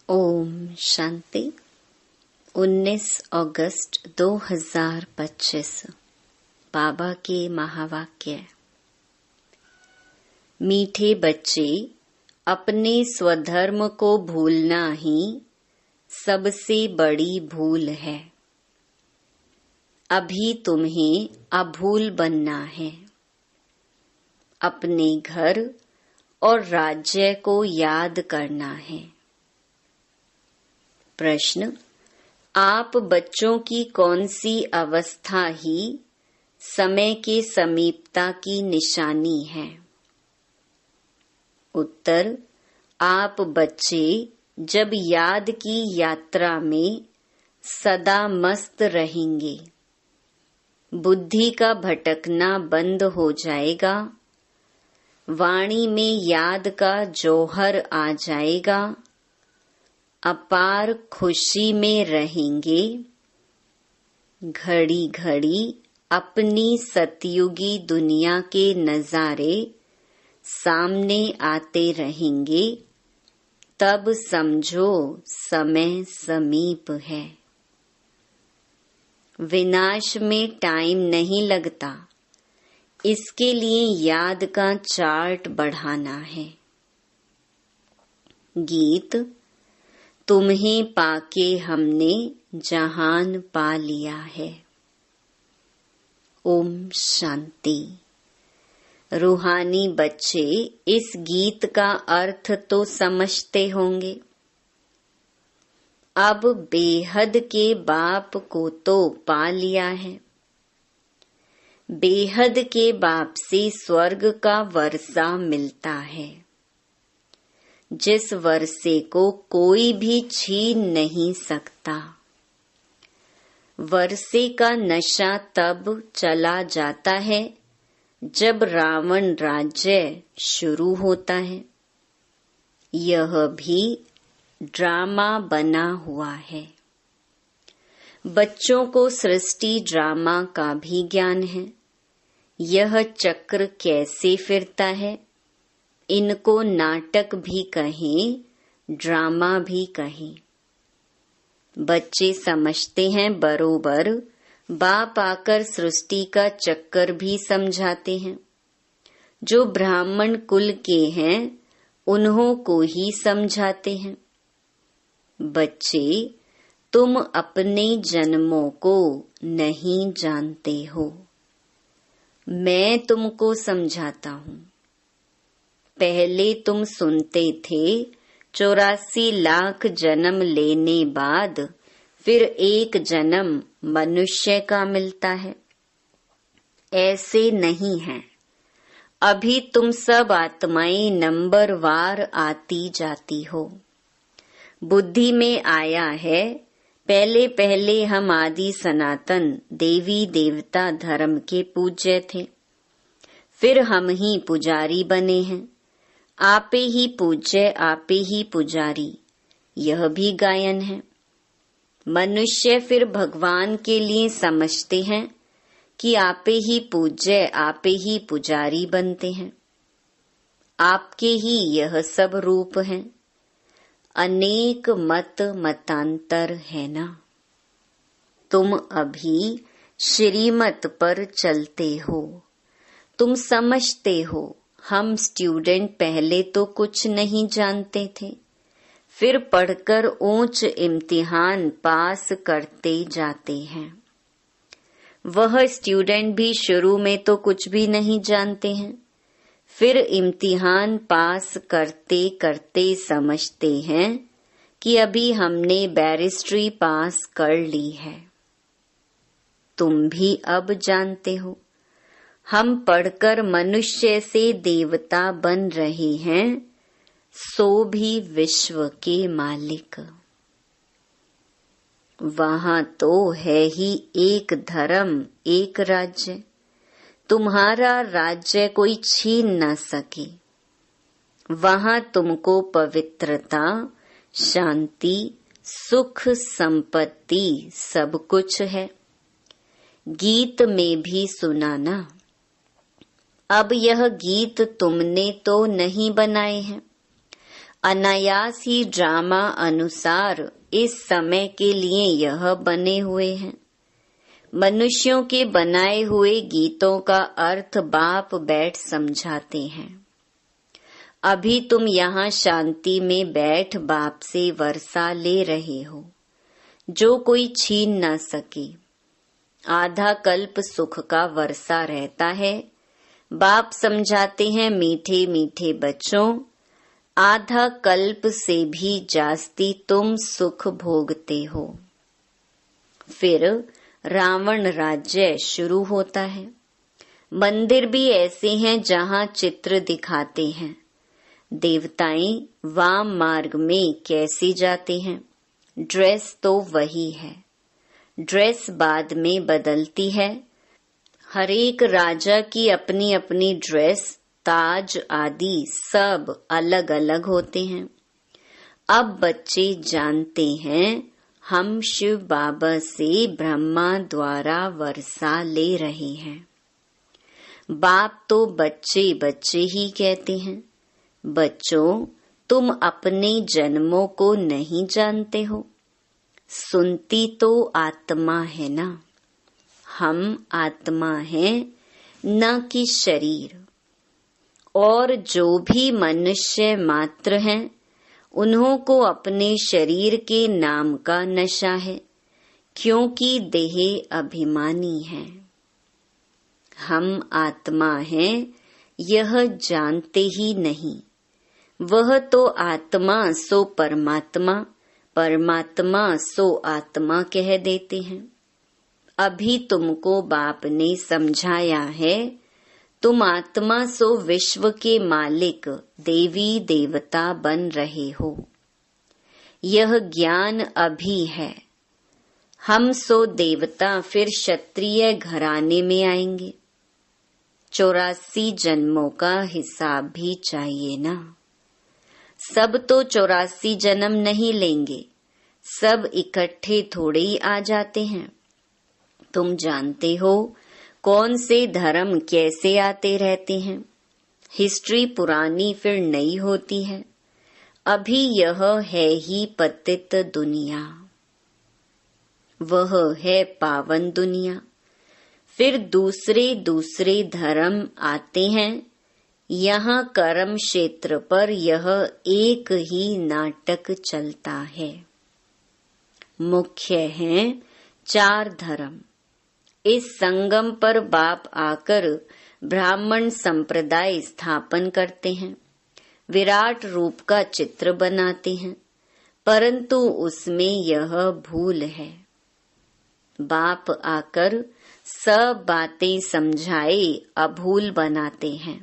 ओम शांति। 19 अगस्त 2025 बाबा के महावाक्य। मीठे बच्चे, अपने स्वधर्म को भूलना ही सबसे बड़ी भूल है। अभी तुम्हें अभूल बनना है। अपने घर और राज्य को याद करना है। प्रश्न: आप बच्चों की कौन सी अवस्था ही समय के समीपता की निशानी है? उत्तर: आप बच्चे जब याद की यात्रा में सदा मस्त रहेंगे, बुद्धि का भटकना बंद हो जाएगा, वाणी में याद का जौहर आ जाएगा, अपार खुशी में रहेंगे, घड़ी घड़ी अपनी सतयुगी दुनिया के नजारे सामने आते रहेंगे, तब समझो समय समीप है। विनाश में टाइम नहीं लगता, इसके लिए याद का चार्ट बढ़ाना है। गीत: तुम्हें पाके हमने जहान पा लिया है। ओम शांति। रूहानी बच्चे इस गीत का अर्थ तो समझते होंगे। अब बेहद के बाप को तो पा लिया है। बेहद के बाप से स्वर्ग का वर्षा मिलता है, जिस वर्षे को कोई भी छीन नहीं सकता। वर्षे का नशा तब चला जाता है जब रावण राज्य शुरू होता है। यह भी ड्रामा बना हुआ है। बच्चों को सृष्टि ड्रामा का भी ज्ञान है। यह चक्र कैसे फिरता है, इनको नाटक भी कहें, ड्रामा भी कहें। बच्चे समझते हैं बरोबर। बाप आकर सृष्टि का चक्कर भी समझाते हैं। जो ब्राह्मण कुल के हैं, उन्हों को ही समझाते हैं। बच्चे, तुम अपने जन्मों को नहीं जानते हो, मैं तुमको समझाता हूँ। पहले तुम सुनते थे 84 लाख जन्म लेने बाद फिर एक जन्म मनुष्य का मिलता है। ऐसे नहीं है। अभी तुम सब आत्माएं नंबरवार आती जाती हो। बुद्धि में आया है, पहले पहले हम आदि सनातन देवी देवता धर्म के पूज्य थे, फिर हम ही पुजारी बने हैं। आपे ही पूज्य, आपे ही पुजारी, यह भी गायन है। मनुष्य फिर भगवान के लिए समझते हैं कि आपे ही पूज्य, आपे ही पुजारी बनते हैं। आपके ही यह सब रूप हैं। अनेक मत मतांतर है ना। तुम अभी श्रीमत पर चलते हो। तुम समझते हो, हम स्टूडेंट पहले तो कुछ नहीं जानते थे, फिर पढ़कर ऊंच इम्तिहान पास करते जाते हैं। वह स्टूडेंट भी शुरू में तो कुछ भी नहीं जानते हैं, फिर इम्तिहान पास करते करते समझते हैं कि अभी हमने बैरिस्ट्री पास कर ली है। तुम भी अब जानते हो, हम पढ़कर मनुष्य से देवता बन रहे हैं, सो भी विश्व के मालिक। वहां तो है ही एक धर्म, एक राज्य। तुम्हारा राज्य कोई छीन न सके। वहां तुमको पवित्रता, शांति, सुख, संपत्ति सब कुछ है। गीत में भी सुना ना। अब यह गीत तुमने तो नहीं बनाए हैं। अनायास ही ड्रामा अनुसार इस समय के लिए यह बने हुए हैं। मनुष्यों के बनाए हुए गीतों का अर्थ बाप बैठ समझाते हैं। अभी तुम यहाँ शांति में बैठ बाप से वर्षा ले रहे हो, जो कोई छीन न सके। आधा कल्प सुख का वर्षा रहता है। बाप समझाते हैं, मीठे मीठे बच्चों, आधा कल्प से भी जास्ती तुम सुख भोगते हो। फिर रावण राज्य शुरू होता है। मंदिर भी ऐसे हैं जहाँ चित्र दिखाते हैं। देवताएं वाम मार्ग में कैसे जाते हैं। ड्रेस तो वही है, ड्रेस बाद में बदलती है। हरेक राजा की अपनी अपनी ड्रेस, ताज आदि सब अलग अलग होते हैं। अब बच्चे जानते हैं हम शिव बाबा से ब्रह्मा द्वारा वर्षा ले रहे हैं। बाप तो बच्चे बच्चे ही कहते हैं। बच्चों, तुम अपने जन्मों को नहीं जानते हो। सुनती तो आत्मा है ना। हम आत्मा हैं, न कि शरीर। और जो भी मनुष्य मात्र हैं, उन्हों को अपने शरीर के नाम का नशा है, क्योंकि देह अभिमानी है। हम आत्मा हैं, यह जानते ही नहीं। वह तो आत्मा सो परमात्मा, परमात्मा सो आत्मा कह देते हैं। अभी तुमको बाप ने समझाया है, तुम आत्मा सो विश्व के मालिक देवी देवता बन रहे हो। यह ज्ञान अभी है। हम सो देवता फिर क्षत्रिय घराने में आएंगे। 84 जन्मों का हिसाब भी चाहिए ना। सब तो 84 जन्म नहीं लेंगे, सब इकट्ठे थोड़े ही आ जाते हैं। तुम जानते हो कौन से धर्म कैसे आते रहते हैं। हिस्ट्री पुरानी फिर नई होती है। अभी यह है ही पतित दुनिया, वह है पावन दुनिया। फिर दूसरे दूसरे धर्म आते हैं। यहाँ कर्म क्षेत्र पर यह एक ही नाटक चलता है। मुख्य हैं 4 धर्म। इस संगम पर बाप आकर ब्राह्मण संप्रदाय स्थापन करते हैं, विराट रूप का चित्र बनाते हैं, परंतु उसमें यह भूल है। बाप आकर सब बातें समझाए अभूल बनाते हैं।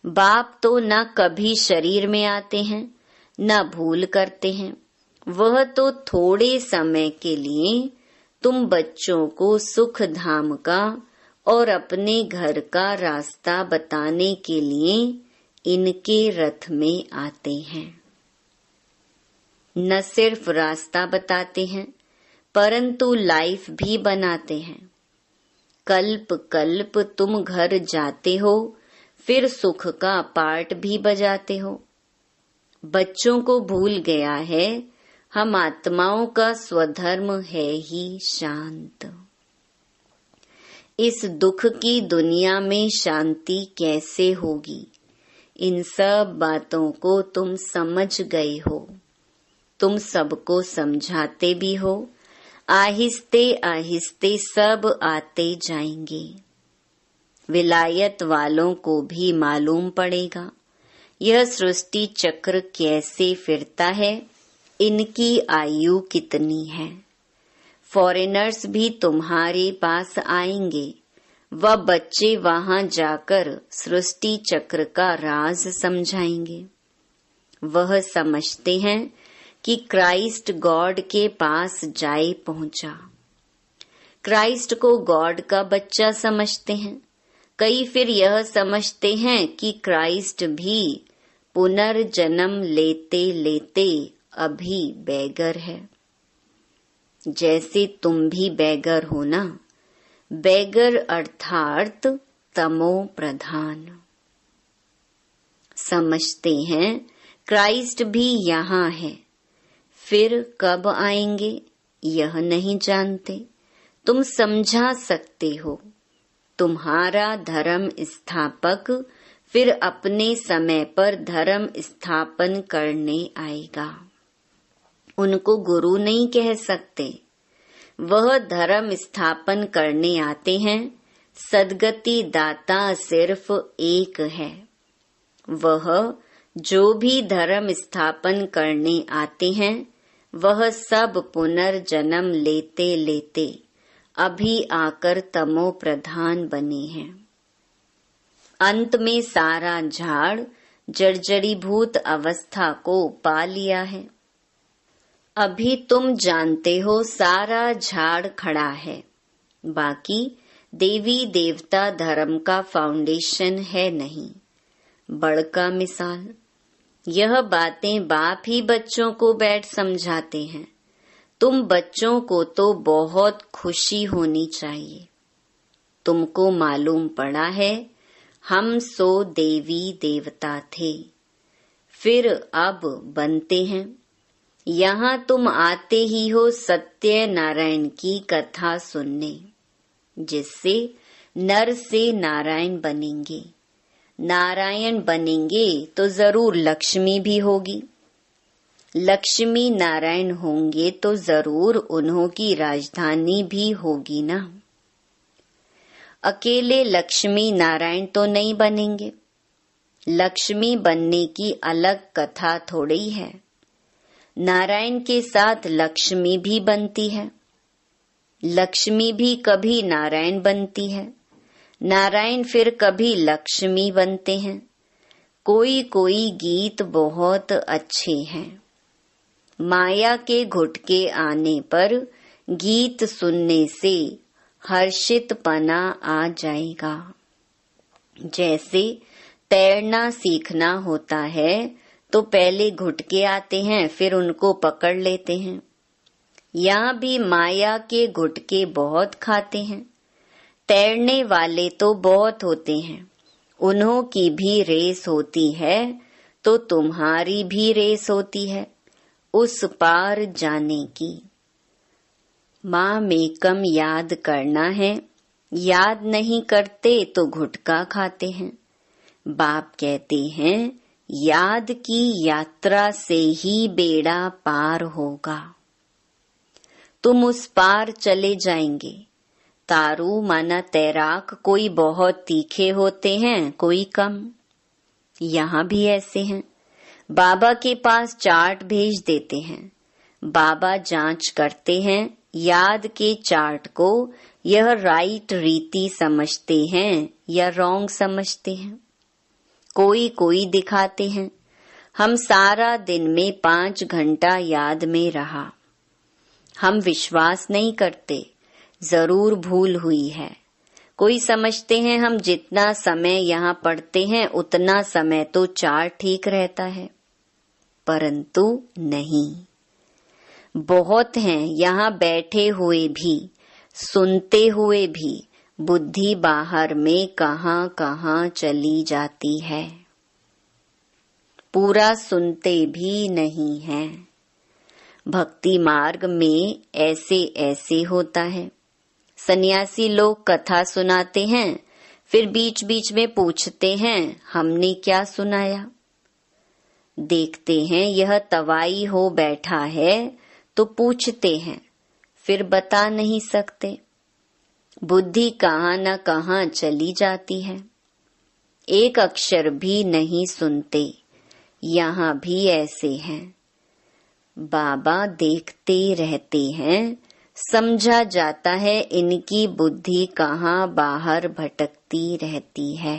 बाप तो न कभी शरीर में आते हैं, न भूल करते हैं। वह तो थोड़े समय के लिए तुम बच्चों को सुख धाम का और अपने घर का रास्ता बताने के लिए इनके रथ में आते हैं। न सिर्फ रास्ता बताते हैं, परंतु लाइफ भी बनाते हैं। कल्प कल्प तुम घर जाते हो, फिर सुख का पार्ट भी बजाते हो। बच्चों को भूल गया है, हम आत्माओं का स्वधर्म है ही शांत। इस दुख की दुनिया में शांति कैसे होगी, इन सब बातों को तुम समझ गए हो। तुम सबको समझाते भी हो। आहिस्ते आहिस्ते सब आते जाएंगे। विलायत वालों को भी मालूम पड़ेगा यह सृष्टि चक्र कैसे फिरता है, इनकी आयु कितनी है। फॉरेनर्स भी तुम्हारे पास आएंगे। वह बच्चे वहां जाकर सृष्टि चक्र का राज समझाएंगे। वह समझते हैं कि क्राइस्ट गॉड के पास जाए पहुंचा। क्राइस्ट को गॉड का बच्चा समझते हैं। कई फिर यह समझते हैं कि क्राइस्ट भी पुनर्जन्म लेते लेते अभी बेगर है। जैसे तुम भी बेगर हो ना। बेगर अर्थात तमो प्रधान। समझते हैं क्राइस्ट भी यहाँ है, फिर कब आएंगे यह नहीं जानते। तुम समझा सकते हो, तुम्हारा धर्म स्थापक फिर अपने समय पर धर्म स्थापन करने आएगा। उनको गुरु नहीं कह सकते, वह धर्म स्थापन करने आते हैं। सद्गति दाता सिर्फ एक है। वह जो भी धर्म स्थापन करने आते हैं, वह सब पुनर्जन्म लेते लेते अभी आकर तमो प्रधान बने हैं। अंत में सारा झाड़ जर्जरीभूत अवस्था को पा लिया है। अभी तुम जानते हो सारा झाड़ खड़ा है, बाकी देवी देवता धर्म का फाउंडेशन है नहीं। बड़का मिसाल, यह बातें बाप ही बच्चों को बैठ समझाते हैं। तुम बच्चों को तो बहुत खुशी होनी चाहिए। तुमको मालूम पड़ा है हम सो देवी देवता थे, फिर अब बनते हैं। यहाँ तुम आते ही हो सत्य नारायण की कथा सुनने, जिससे नर से नारायण बनेंगे। नारायण बनेंगे तो जरूर लक्ष्मी भी होगी। लक्ष्मी नारायण होंगे तो जरूर उन्हों की राजधानी भी होगी ना। अकेले लक्ष्मी नारायण तो नहीं बनेंगे। लक्ष्मी बनने की अलग कथा थोड़ी है। नारायण के साथ लक्ष्मी भी बनती है। लक्ष्मी भी कभी नारायण बनती है। नारायण फिर कभी लक्ष्मी बनते हैं। कोई कोई गीत बहुत अच्छे हैं। माया के घुटके आने पर गीत सुनने से हर्षितपना आ जाएगा। जैसे तैरना सीखना होता है तो पहले घुटके आते हैं, फिर उनको पकड़ लेते हैं। यहाँ भी माया के घुटके बहुत खाते हैं। तैरने वाले तो बहुत होते हैं, उन्हों की भी रेस होती है, तो तुम्हारी भी रेस होती है उस पार जाने की। माँ मेकम याद करना है, याद नहीं करते तो घुटका खाते हैं। बाप कहते हैं याद की यात्रा से ही बेड़ा पार होगा। तुम उस पार चले जाएंगे। तारू माना तैराक कोई बहुत तीखे होते हैं, कोई कम। यहाँ भी ऐसे हैं। बाबा के पास चार्ट भेज देते हैं। बाबा जांच करते हैं याद के चार्ट को, यह राइट रीति समझते हैं या रॉन्ग समझते हैं। कोई कोई दिखाते हैं हम सारा दिन में 5 घंटा याद में रहा। हम विश्वास नहीं करते, जरूर भूल हुई है। कोई समझते हैं हम जितना समय यहाँ पढ़ते हैं उतना समय तो चार्ट ठीक रहता है, परंतु नहीं। बहुत हैं यहाँ बैठे हुए भी, सुनते हुए भी बुद्धि बाहर में कहाँ कहाँ चली जाती है। पूरा सुनते भी नहीं है। भक्ति मार्ग में ऐसे ऐसे होता है। सन्यासी लोग कथा सुनाते हैं, फिर बीच बीच में पूछते हैं हमने क्या सुनाया। देखते हैं यह तवाई हो बैठा है तो पूछते हैं, फिर बता नहीं सकते। बुद्धि कहाँ न कहाँ चली जाती है। एक अक्षर भी नहीं सुनते। यहाँ भी ऐसे हैं। बाबा देखते रहते हैं, समझा जाता है इनकी बुद्धि कहाँ बाहर भटकती रहती है।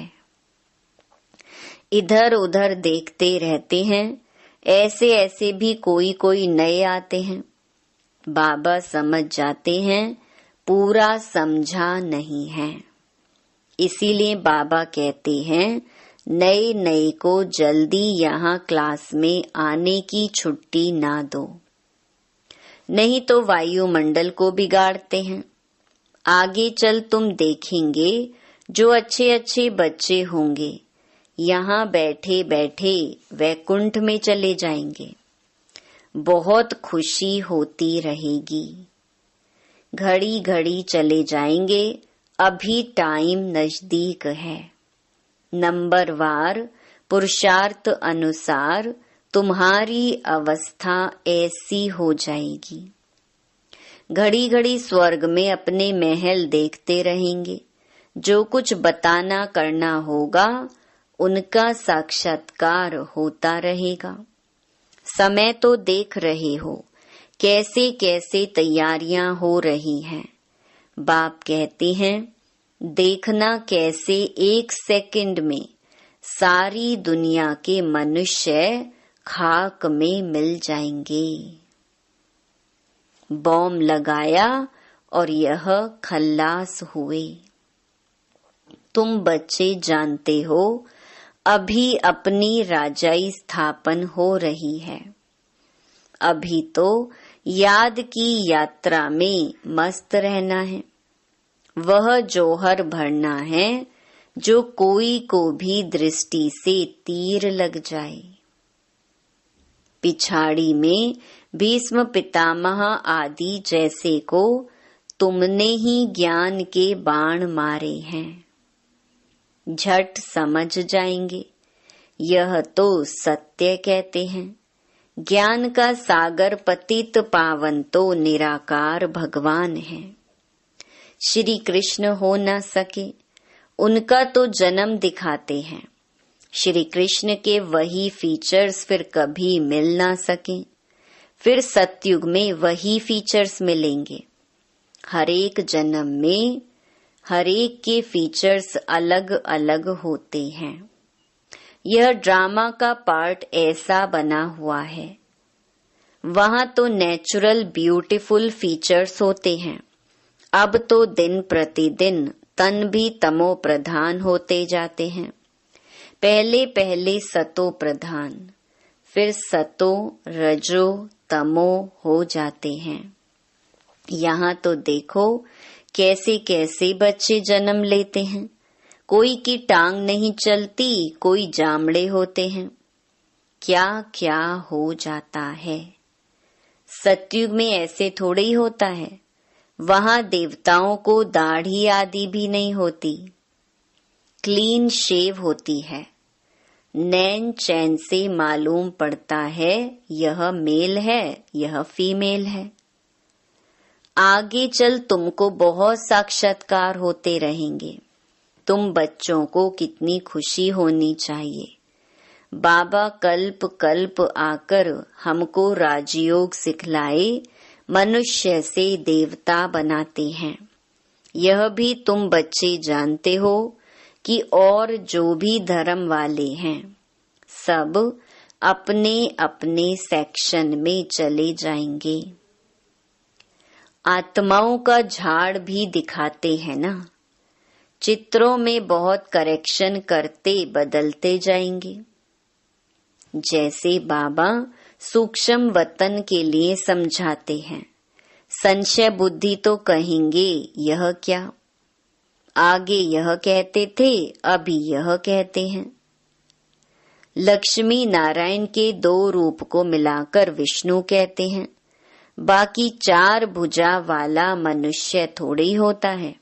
इधर उधर देखते रहते हैं। ऐसे ऐसे भी कोई कोई नए आते हैं। बाबा समझ जाते हैं पूरा समझा नहीं है। इसीलिए बाबा कहते हैं नए नए को जल्दी यहाँ क्लास में आने की छुट्टी ना दो, नहीं तो वायुमंडल को बिगाड़ते हैं। आगे चल तुम देखेंगे जो अच्छे अच्छे बच्चे होंगे यहाँ बैठे बैठे वैकुंठ में चले जाएंगे। बहुत खुशी होती रहेगी। घड़ी घड़ी चले जाएंगे, अभी टाइम नजदीक है। नंबरवार पुरुषार्थ अनुसार तुम्हारी अवस्था ऐसी हो जाएगी। घड़ी घड़ी स्वर्ग में अपने महल देखते रहेंगे। जो कुछ बताना करना होगा उनका साक्षात्कार होता रहेगा। समय तो देख रहे हो कैसे कैसे तैयारियां हो रही हैं। बाप कहते हैं, देखना कैसे 1 सेकंड में सारी दुनिया के मनुष्य खाक में मिल जाएंगे। बॉम्ब लगाया और यह खल्लास हुए। तुम बच्चे जानते हो, अभी अपनी राजाई स्थापन हो रही है। अभी तो याद की यात्रा में मस्त रहना है। वह जौहर भरना है जो कोई को भी दृष्टि से तीर लग जाए। पिछाड़ी में भीष्म पितामह आदि जैसे को तुमने ही ज्ञान के बाण मारे हैं। झट समझ जाएंगे। यह तो सत्य कहते हैं। ज्ञान का सागर पतित पावन तो निराकार भगवान है। श्री कृष्ण हो न सके, उनका तो जन्म दिखाते हैं। श्री कृष्ण के वही फीचर्स फिर कभी मिल ना सके। फिर सतयुग में वही फीचर्स मिलेंगे। हर एक जन्म में हर एक के फीचर्स अलग अलग होते हैं। यह ड्रामा का पार्ट ऐसा बना हुआ है। वहां तो नेचुरल ब्यूटीफुल फीचर्स होते हैं। अब तो दिन प्रतिदिन तन भी तमो प्रधान होते जाते हैं। पहले पहले सतो प्रधान, फिर सतो रजो तमो हो जाते हैं। यहाँ तो देखो कैसे कैसे बच्चे जन्म लेते हैं। कोई की टांग नहीं चलती, कोई जामड़े होते हैं। क्या क्या हो जाता है। सतयुग में ऐसे थोड़े ही होता है। वहां देवताओं को दाढ़ी आदि भी नहीं होती। क्लीन शेव होती है। नैन चैन से मालूम पड़ता है यह मेल है, यह फीमेल है। आगे चल तुमको बहुत साक्षात्कार होते रहेंगे। तुम बच्चों को कितनी खुशी होनी चाहिए। बाबा कल्प कल्प आकर हमको राजयोग सिखलाए, मनुष्य से देवता बनाते हैं। यह भी तुम बच्चे जानते हो कि और जो भी धर्म वाले हैं सब अपने अपने सेक्शन में चले जाएंगे। आत्माओं का झाड़ भी दिखाते हैं ना। चित्रों में बहुत करेक्शन करते बदलते जाएंगे। जैसे बाबा सूक्ष्म वतन के लिए समझाते हैं। संशय बुद्धि तो कहेंगे यह क्या, आगे यह कहते थे अभी यह कहते हैं। लक्ष्मी नारायण के 2 रूप को मिलाकर विष्णु कहते हैं। बाकी 4 भुजा वाला मनुष्य थोड़ी होता है।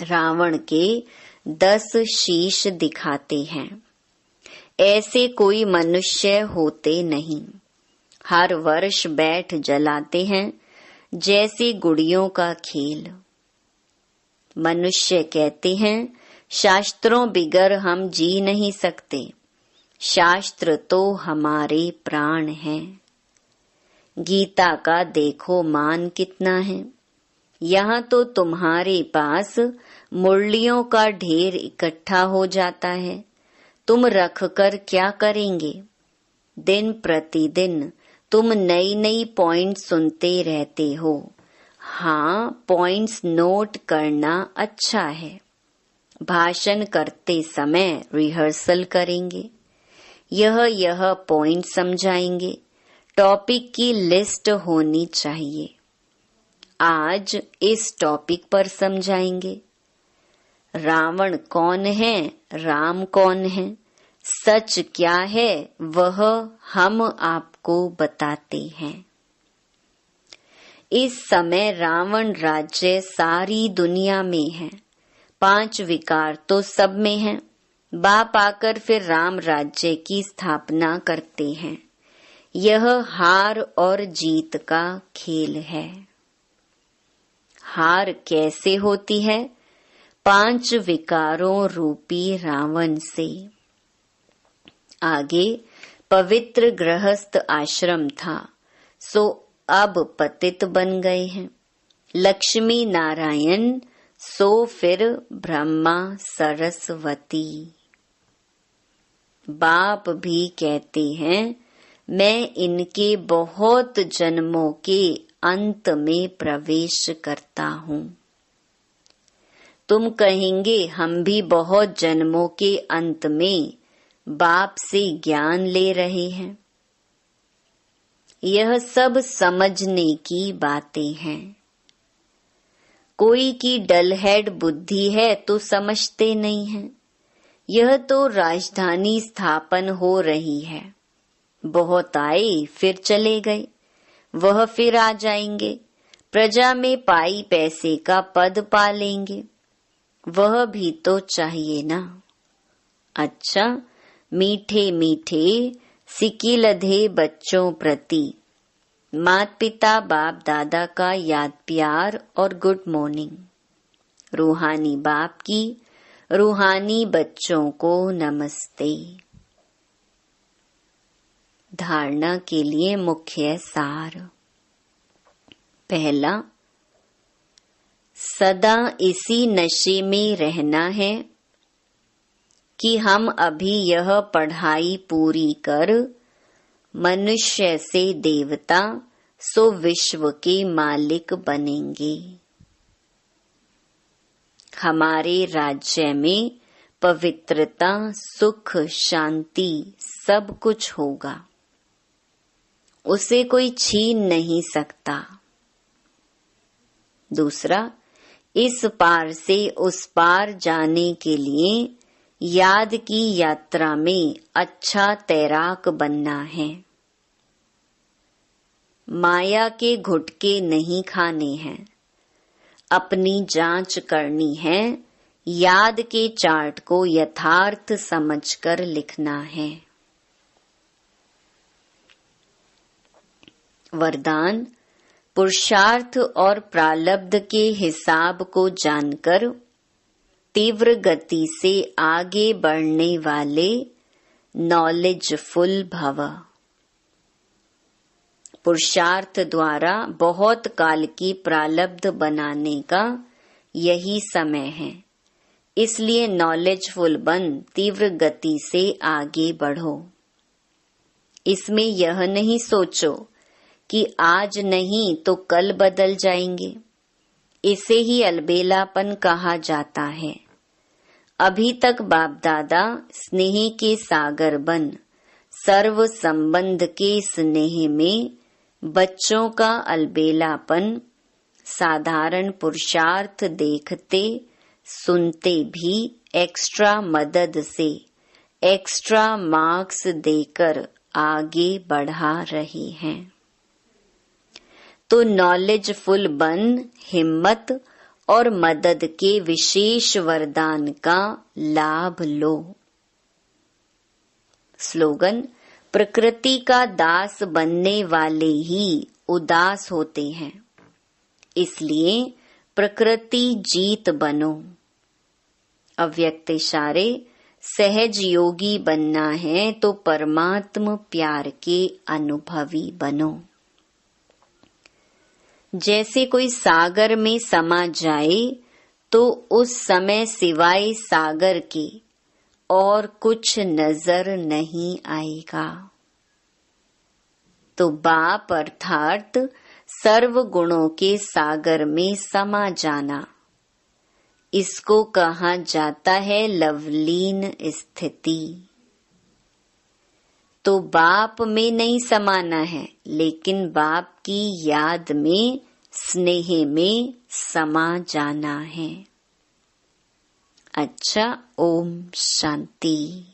रावण के 10 शीश दिखाते हैं। ऐसे कोई मनुष्य होते नहीं। हर वर्ष बैठ जलाते हैं जैसे गुड़ियों का खेल। मनुष्य कहते हैं शास्त्रों बिगर हम जी नहीं सकते। शास्त्र तो हमारे प्राण हैं। गीता का देखो मान कितना है। यहाँ तो तुम्हारे पास मुरलियों का ढेर इकट्ठा हो जाता है। तुम रखकर क्या करेंगे। दिन प्रतिदिन तुम नई नई पॉइंट सुनते रहते हो। हाँ, पॉइंट्स नोट करना अच्छा है। भाषण करते समय रिहर्सल करेंगे। यह पॉइंट समझाएंगे। टॉपिक की लिस्ट होनी चाहिए। आज इस टॉपिक पर समझाएंगे। रावण कौन है, राम कौन है, सच क्या है, वह हम आपको बताते हैं। इस समय रावण राज्य सारी दुनिया में है, 5 विकार तो सब में है। बाप आकर फिर राम राज्य की स्थापना करते हैं। यह हार और जीत का खेल है। हार कैसे होती है? 5 विकारों रूपी रावण से। आगे पवित्र गृहस्थ आश्रम था, सो अब पतित बन गए हैं। लक्ष्मी नारायण, सो फिर ब्रह्मा सरस्वती। बाप भी कहते हैं, मैं इनके बहुत जन्मों के अंत में प्रवेश करता हूँ। तुम कहेंगे, हम भी बहुत जन्मों के अंत में बाप से ज्ञान ले रहे हैं। यह सब समझने की बातें हैं। कोई की डलहेड बुद्धि है तो समझते नहीं है। यह तो राजधानी स्थापन हो रही है। बहुत आए फिर चले गए, वह फिर आ जाएंगे। प्रजा में पाई पैसे का पद पा लेंगे, वह भी तो चाहिए ना। अच्छा, मीठे मीठे सिकिलधे बच्चों प्रति माता पिता बाप दादा का याद प्यार और गुड मॉर्निंग। रूहानी बाप की रूहानी बच्चों को नमस्ते। धारणा के लिए मुख्य सार। पहला, सदा इसी नशे में रहना है कि हम अभी यह पढ़ाई पूरी कर मनुष्य से देवता सो विश्व के मालिक बनेंगे। हमारे राज्य में पवित्रता, सुख, शांति सब कुछ होगा, उसे कोई छीन नहीं सकता। दूसरा, इस पार से उस पार जाने के लिए याद की यात्रा में अच्छा तैराक बनना है। माया के घुटके नहीं खाने हैं, अपनी जांच करनी है। याद के चार्ट को यथार्थ समझकर लिखना है। वरदान, पुरुषार्थ और प्रारब्ध के हिसाब को जानकर तीव्र गति से आगे बढ़ने वाले नॉलेजफुल भव। पुरुषार्थ द्वारा बहुत काल की प्रारब्ध बनाने का यही समय है। इसलिए नॉलेजफुल बन तीव्र गति से आगे बढ़ो। इसमें यह नहीं सोचो कि आज नहीं तो कल बदल जाएंगे। इसे ही अलबेलापन कहा जाता है। अभी तक बाप दादा स्नेह के सागर बन सर्व संबंध के स्नेह में बच्चों का अलबेलापन साधारण पुरुषार्थ देखते सुनते भी एक्स्ट्रा मदद से एक्स्ट्रा मार्क्स देकर आगे बढ़ा रहे हैं। तो नॉलेजफुल बन हिम्मत और मदद के विशेष वरदान का लाभ लो। स्लोगन, प्रकृति का दास बनने वाले ही उदास होते हैं, इसलिए प्रकृति जीत बनो। अव्यक्त इशारे, सहज योगी बनना है तो परमात्म प्यार के अनुभवी बनो। जैसे कोई सागर में समा जाए तो उस समय सिवाय सागर के और कुछ नजर नहीं आएगा। तो बाप अर्थात सर्व गुणों के सागर में समा जाना, इसको कहा जाता है लवलीन स्थिति। तो बाप में नहीं समाना है, लेकिन बाप की याद में स्नेह में समा जाना है। अच्छा, ओम शांति।